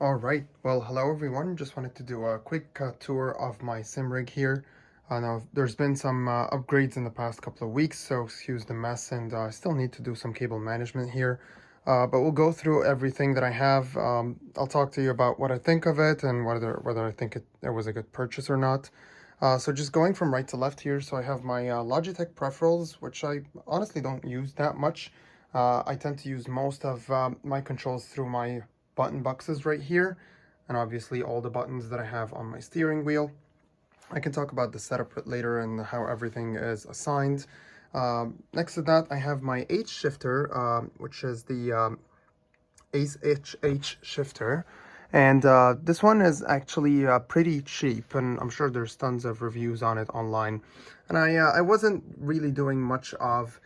All right, well, hello everyone. Just wanted to do a quick tour of my SimRig here. Now, there's been some upgrades in the past couple of weeks, so excuse the mess, and I still need to do some cable management here. But we'll go through everything that I have. I'll talk to you about what I think of it and whether I think it was a good purchase or not. So just going from right to left here, so I have my Logitech peripherals, which I honestly don't use that much. I tend to use most of my controls through my button boxes right here, and obviously all the buttons that I have on my steering wheel. I can talk about the setup later and how everything is assigned. Next to that, I have my H shifter, which is the Ace HH shifter. And this one is actually pretty cheap, and I'm sure there's tons of reviews on it online. And I wasn't really doing much of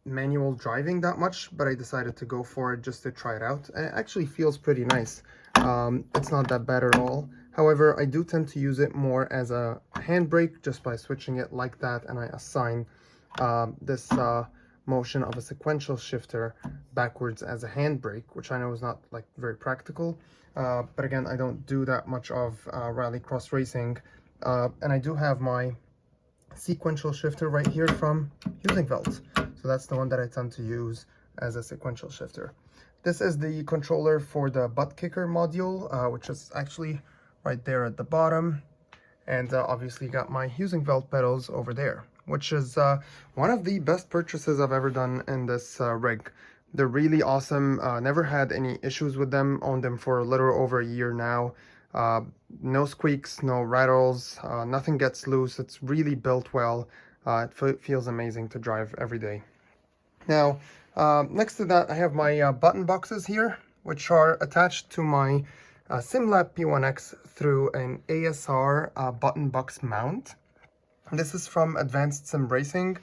manual driving that much, but I decided to go for it just to try it out. And it actually feels pretty nice. It's not that bad at all. However, I do tend to use it more as a handbrake just by switching it like that, and I assign this motion of a sequential shifter backwards as a handbrake, which I know is not like very practical. But again, I don't do that much of rally cross racing. And I do have my sequential shifter right here from Heusinkveld. So that's the one that I tend to use as a sequential shifter. This is the controller for the butt kicker module, which is actually right there at the bottom. And obviously got my Heusinkveld pedals over there, which is one of the best purchases I've ever done in this rig. They're really awesome. Never had any issues with them. Owned them for a little over a year now. No squeaks, no rattles, nothing gets loose. It's really built well. It feels amazing to drive every day. Now, next to that, I have my button boxes here, which are attached to my SimLab P1X through an ASR button box mount. This is from Advanced Sim Racing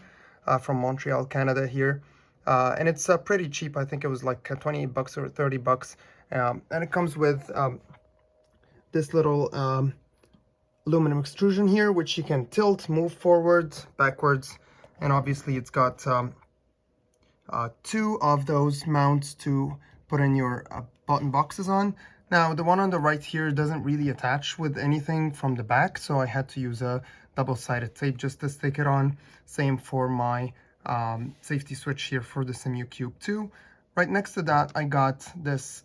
from Montreal, Canada here. And it's pretty cheap. I think it was like 28 bucks or 30 bucks. And it comes with this little aluminum extrusion here, which you can tilt, move forward, backwards. And obviously it's got two of those mounts to put in your button boxes on. Now, the one on the right here doesn't really attach with anything from the back, so I had to use a double-sided tape just to stick it on. Same for my safety switch here for the Simucube 2. Right next to that, I got this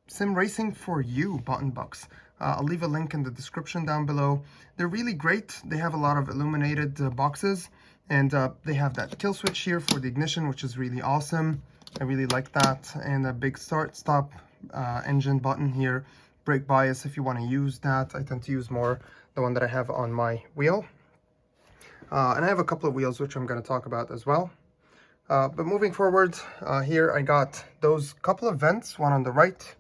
Sim Racing for You button box. I'll leave a link in the description down below. They're really great. They have a lot of illuminated boxes, and they have that kill switch here for the ignition, which is really awesome. I really like that, and a big start-stop engine button here. Brake bias if you want to use that. I tend to use more the one that I have on my wheel. And I have a couple of wheels which I'm going to talk about as well. But moving forward, here I got those couple of vents, one on the right,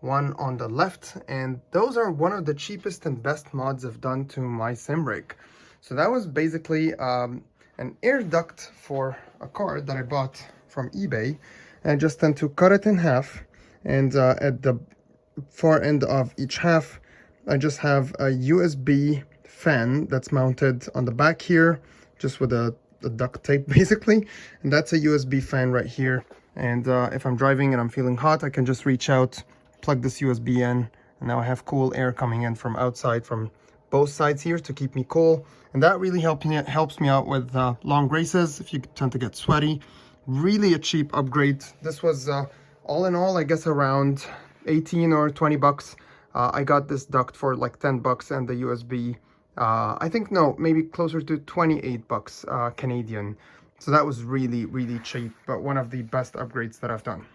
one on the left, and those are one of the cheapest and best mods I've done to my SimRig. So that was basically an air duct for a car that I bought from eBay, and I just tend to cut it in half, and at the far end of each half I just have a USB fan that's mounted on the back here, just with a duct tape basically, and that's a USB fan right here. And if I'm driving and I'm feeling hot, I can just reach out, plug this USB in, and now I have cool air coming in from outside from both sides here to keep me cool. And that really helps me out with long races if you tend to get sweaty. Really a cheap upgrade. This was all in all, I guess, around 18 or 20 bucks. I got this duct for like 10 bucks, and the USB, I think, no, maybe closer to 28 bucks Canadian. So that was really, really cheap, but one of the best upgrades that I've done.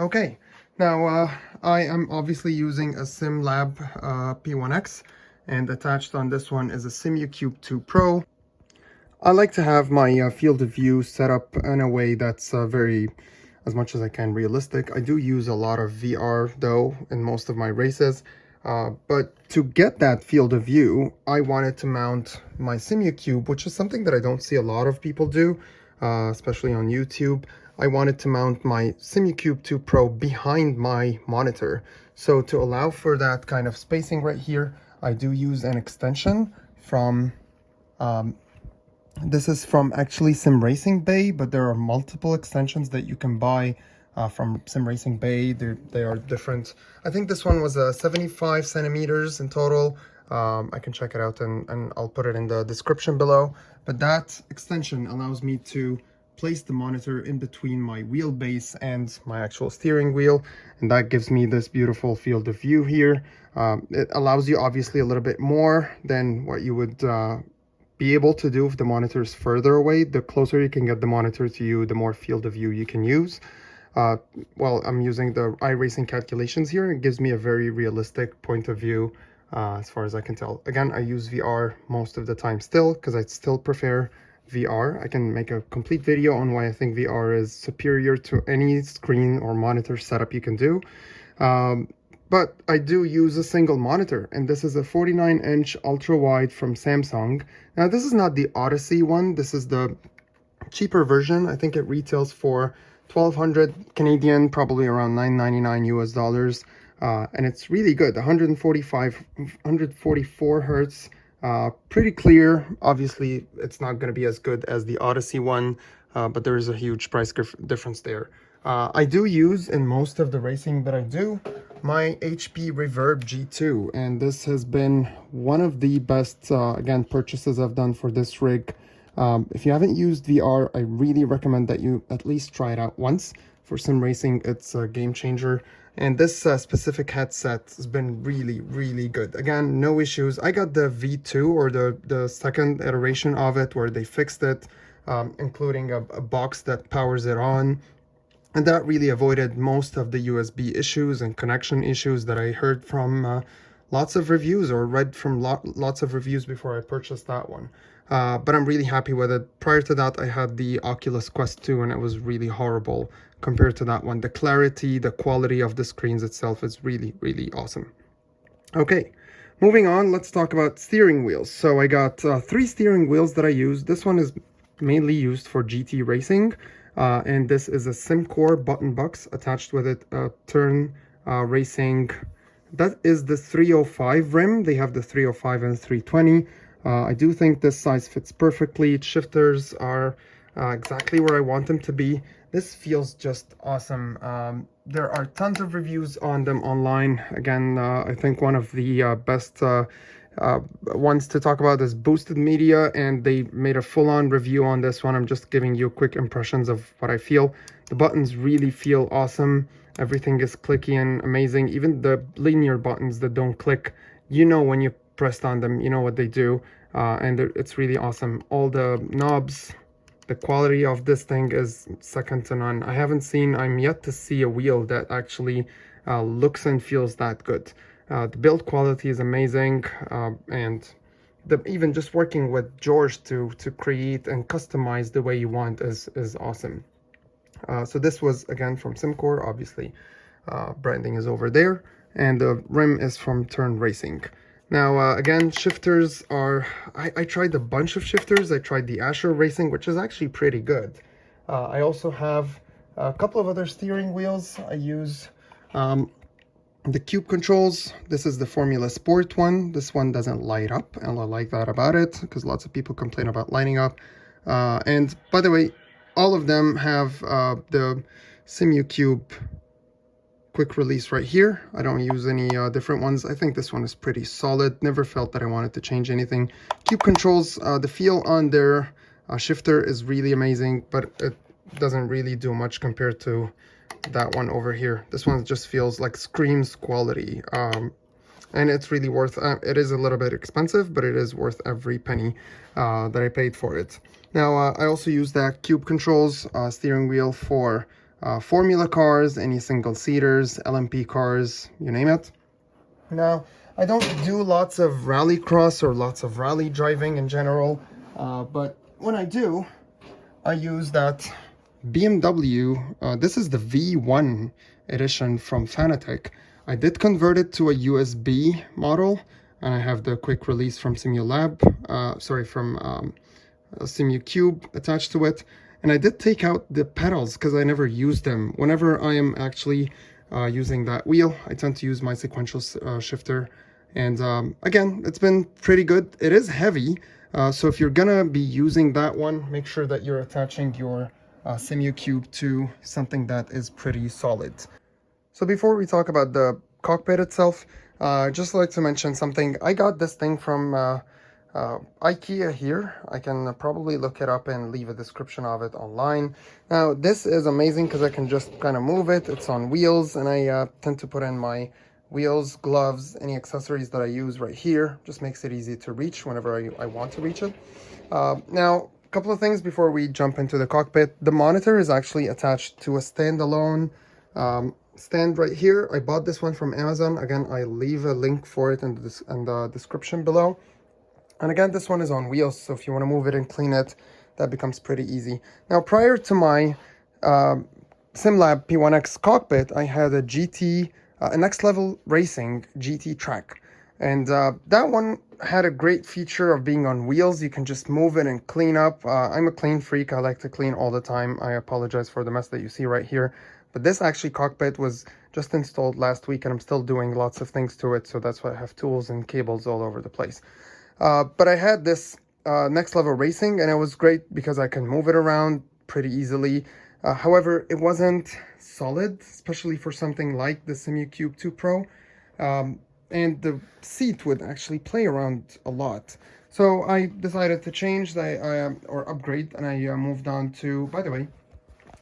Okay, now I am obviously using a SimLab P1X, and attached on this one is a Simucube 2 Pro. I like to have my field of view set up in a way that's very, as much as I can, realistic. I do use a lot of VR though in most of my races, but to get that field of view, I wanted to mount my Simucube, which is something that I don't see a lot of people do, especially on YouTube. I wanted to mount my Simucube 2 Pro behind my monitor. So to allow for that kind of spacing right here, I do use an extension from this is from actually Sim Racing Bay, but there are multiple extensions that you can buy from Sim Racing Bay. They are different. I think this one was 75 centimeters in total. I can check it out and I'll put it in the description below. But that extension allows me to place the monitor in between my wheelbase and my actual steering wheel, and that gives me this beautiful field of view here. It allows you obviously a little bit more than what you would be able to do if the monitor is further away. The closer you can get the monitor to you, the more field of view you can use. Well, I'm using the iRacing calculations here. It gives me a very realistic point of view as far as I can tell. Again, I use VR most of the time still because I still prefer VR. I can make a complete video on why I think VR is superior to any screen or monitor setup you can do. But I do use a single monitor, and this is a 49-inch ultra-wide from Samsung. Now, this is not the Odyssey one. This is the cheaper version. I think it retails for 1,200 Canadian, probably around $9.99 US dollars. And it's really good. 144 hertz. Pretty clear. Obviously, it's not going to be as good as the Odyssey one, but there is a huge price difference there. I do use, in most of the racing that I do, my HP Reverb G2, and this has been one of the best, again, purchases I've done for this rig. If you haven't used VR, I really recommend that you at least try it out once. For sim racing, it's a game changer. And this specific headset has been really, really good. Again, no issues. I got the V2 or the second iteration of it where they fixed it, including a box that powers it on. And that really avoided most of the USB issues and connection issues that I heard from lots of reviews or read from lots of reviews before I purchased that one. But I'm really happy with it. Prior to that, I had the Oculus Quest 2 and it was really horrible compared to that one. The clarity, the quality of the screens itself is really, really awesome. Okay, moving on, let's talk about steering wheels. So I got 3 steering wheels that I use. This one is mainly used for GT racing. And this is a SimCore button box attached with it, turn racing. That is the 305 rim. They have the 305 and 320. I do think this size fits perfectly. Shifters are exactly where I want them to be. This feels just awesome. There are tons of reviews on them online. Again, I think one of the best ones to talk about is Boosted Media, and they made a full-on review on this one. I'm just giving you quick impressions of what I feel. The buttons really feel awesome. Everything is clicky and amazing. Even the linear buttons that don't click, you know when you pressed on them, you know what they do. And it's really awesome. All the knobs, the quality of this thing is second to none. I'm yet to see a wheel that actually looks and feels that good. The build quality is amazing, and even just working with George to create and customize the way you want is awesome. So this was again from SimCore, obviously. Branding is over there, and the rim is from Turn Racing. Now again, shifters are, I tried a bunch of shifters. I tried the Asher Racing, which is actually pretty good. I also have a couple of other steering wheels. I use the Cube controls. This is the Formula Sport one. This one doesn't light up, and I like that about it because lots of people complain about lighting up. And by the way, all of them have the Simucube quick release right here. I don't use any different ones. I think this one is pretty solid. Never felt that I wanted to change anything. Cube controls, the feel on their shifter is really amazing, but it doesn't really do much compared to that one over here. This one just feels like screams quality, and it's really worth it. Is a little bit expensive, but it is worth every penny that I paid for it. Now I also use that Cube controls steering wheel for formula cars, any single seaters, LMP cars, you name it. Now I don't do lots of rallycross or lots of rally driving in general, but when I do, I use that BMW, this is the V1 edition from Fanatec. I did convert it to a USB model, and I have the quick release from Simucube attached to it. And I did take out the pedals because I never used them. Whenever I am actually using that wheel, I tend to use my sequential shifter. And again, it's been pretty good. It is heavy, so if you're gonna be using that one, make sure that you're attaching your Simucube to something that is pretty solid. So before we talk about the cockpit itself, just like to mention something. I got this thing from IKEA here. I can probably look it up and leave a description of it online. Now this is amazing because I can just kind of move it. It's on wheels, and I tend to put in my wheels, gloves, any accessories that I use right here. Just makes it easy to reach whenever I want to reach it. Now, a couple of things before we jump into the cockpit. The monitor is actually attached to a standalone stand right here. I bought this one from Amazon. Again, I leave a link for it in the description below. And again, this one is on wheels, so if you want to move it and clean it, that becomes pretty easy. Now, prior to my SimLab P1X cockpit, I had a GT, a Next Level Racing GT track. And that one had a great feature of being on wheels. You can just move it and clean up. I'm a clean freak. I like to clean all the time. I apologize for the mess that you see right here. But this actually cockpit was just installed last week, and I'm still doing lots of things to it. So that's why I have tools and cables all over the place. But I had this Next Level Racing, and it was great because I can move it around pretty easily. However, it wasn't solid, especially for something like the Simucube 2 Pro. And the seat would actually play around a lot. So I decided to change or upgrade, and I moved on to, by the way,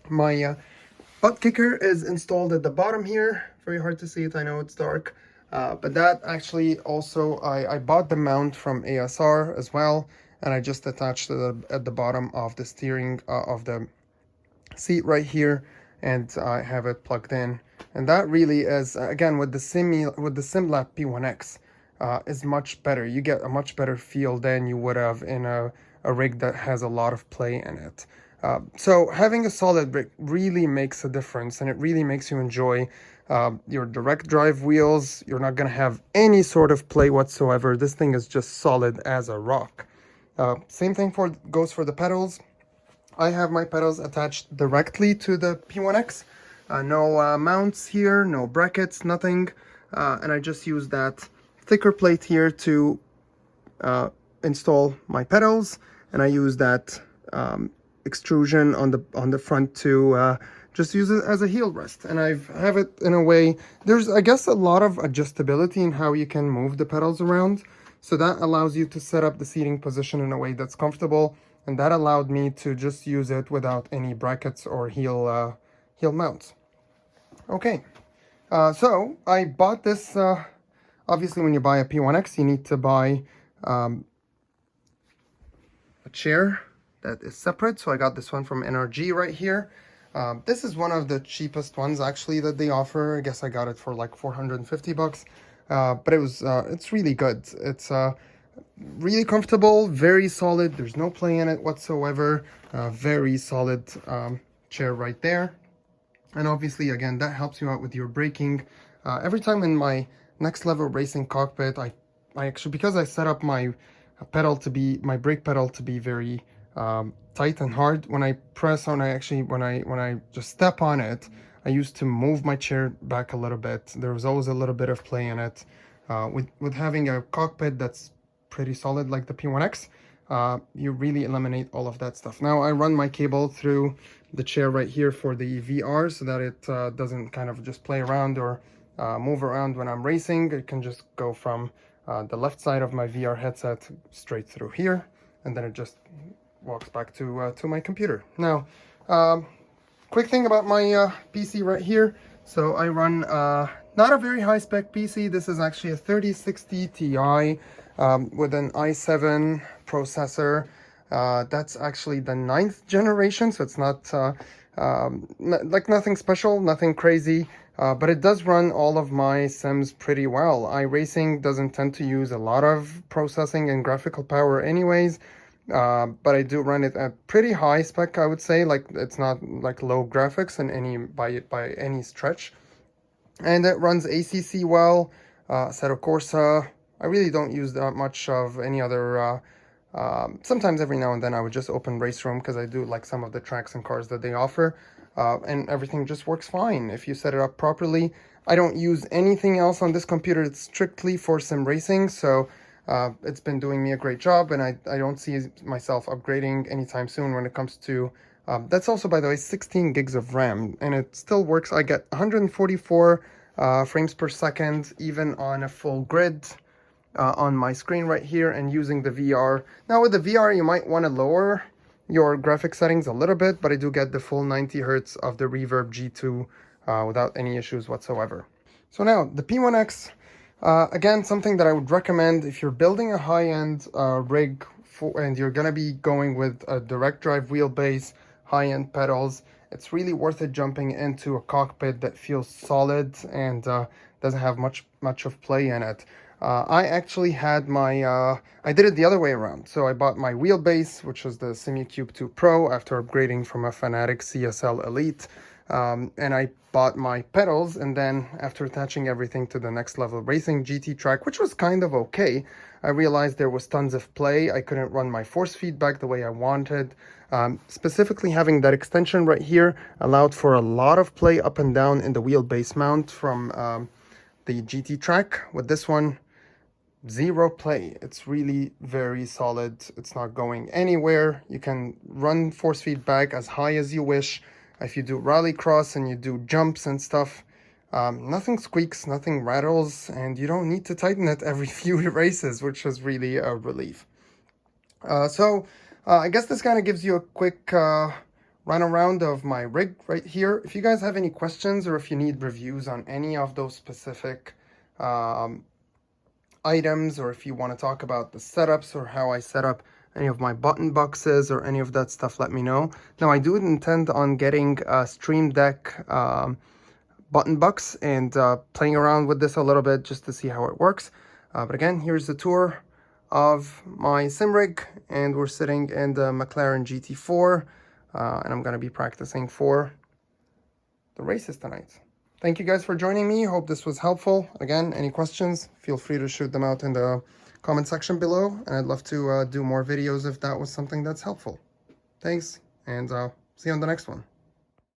my butt kicker is installed at the bottom here. Very hard to see it, I know it's dark. But that actually also, I bought the mount from ASR as well, and I just attached it at the bottom of the steering of the seat right here, and I have it plugged in. And that really is, again, with the SimLab P1X, is much better. You get a much better feel than you would have in a rig that has a lot of play in it. So having a solid rig really makes a difference, and it really makes you enjoy your direct drive wheels. You're not going to have any sort of play whatsoever. This thing is just solid as a rock. Same thing goes for the pedals. I have my pedals attached directly to the P1X. No mounts here, no brackets, nothing. And I just use that thicker plate here to install my pedals. And I use that extrusion on the front to just use it as a heel rest. And I have it in a way, there's, I guess, a lot of adjustability in how you can move the pedals around. So that allows you to set up the seating position in a way that's comfortable. And that allowed me to just use it without any brackets or heel mounts. Okay, so I bought this, obviously when you buy a P1X, you need to buy a chair that is separate. So I got this one from NRG right here. This is one of the cheapest ones actually that they offer. I guess I got it for like 450 bucks. But it's really good. It's really comfortable, very solid. There's no play in it whatsoever. Very solid chair right there. And obviously, again, that helps you out with your braking. Every time in my Next Level Racing cockpit, I actually, because I set up my brake pedal to be very tight and hard, when I press on, when I just step on it, I used to move my chair back a little bit. There was always a little bit of play in it. With having a cockpit that's pretty solid like the P1X, you really eliminate all of that stuff. Now I run my cable through the chair right here for the VR so that it doesn't kind of just play around or move around when I'm racing. It can just go from the left side of my VR headset straight through here, and then it just walks back to my computer. Now, quick thing about my PC right here. So I run not a very high spec PC. This is actually a 3060 Ti with an i7 processor. That's actually the 9th generation, so it's not like nothing special, nothing crazy, but it does run all of my sims pretty well. iRacing doesn't tend to use a lot of processing and graphical power anyways, but I do run it at pretty high spec, I would say. Like, it's not like low graphics by any stretch. And it runs ACC well, Assetto Corsa. I really don't use that much of any other. Sometimes every now and then I would just open Race Room because I do like some of the tracks and cars that they offer, and everything just works fine if you set it up properly. I don't use anything else on this computer. It's strictly for sim racing, so it's been doing me a great job, and I don't see myself upgrading anytime soon when it comes to That's also, by the way, 16 gigs of RAM, and it still works. I get 144 frames per second, even on a full grid on my screen right here, and using the VR. Now with the VR, you might want to lower your graphic settings a little bit, but I do get the full 90 hertz of the Reverb G2 without any issues whatsoever. So now, the P1X, again, something that I would recommend if you're building a high-end rig and you're going to be going with a direct drive wheelbase, high-end pedals. It's really worth it jumping into a cockpit that feels solid and doesn't have much of play in it. I actually had my, I did it the other way around. So I bought my wheelbase, which was the Simucube 2 Pro, after upgrading from a Fanatic CSL Elite. And I bought my pedals, and then after attaching everything to the Next Level Racing GT track, which was kind of okay, I realized there was tons of play. I couldn't run my force feedback the way I wanted. Specifically, having that extension right here allowed for a lot of play up and down in the wheelbase mount from the GT track. With this one, zero play. It's really very solid. It's not going anywhere. You can run force feedback as high as you wish. If you do rallycross and you do jumps and stuff, nothing squeaks, nothing rattles, and you don't need to tighten it every few races, which is really a relief. I guess this kind of gives you a quick run around of my rig right here. If you guys have any questions or if you need reviews on any of those specific items, or if you want to talk about the setups or how I set up any of my button boxes or any of that stuff, let me know. Now, I do intend on getting a Stream Deck button box and playing around with this a little bit just to see how it works. But again, here's the tour of my SimRig, and we're sitting in the McLaren GT4, and I'm going to be practicing for the races tonight. Thank you guys for joining me. Hope this was helpful. Again, any questions, feel free to shoot them out in the comment section below, and I'd love to do more videos if that was something that's helpful. Thanks, and see you on the next one.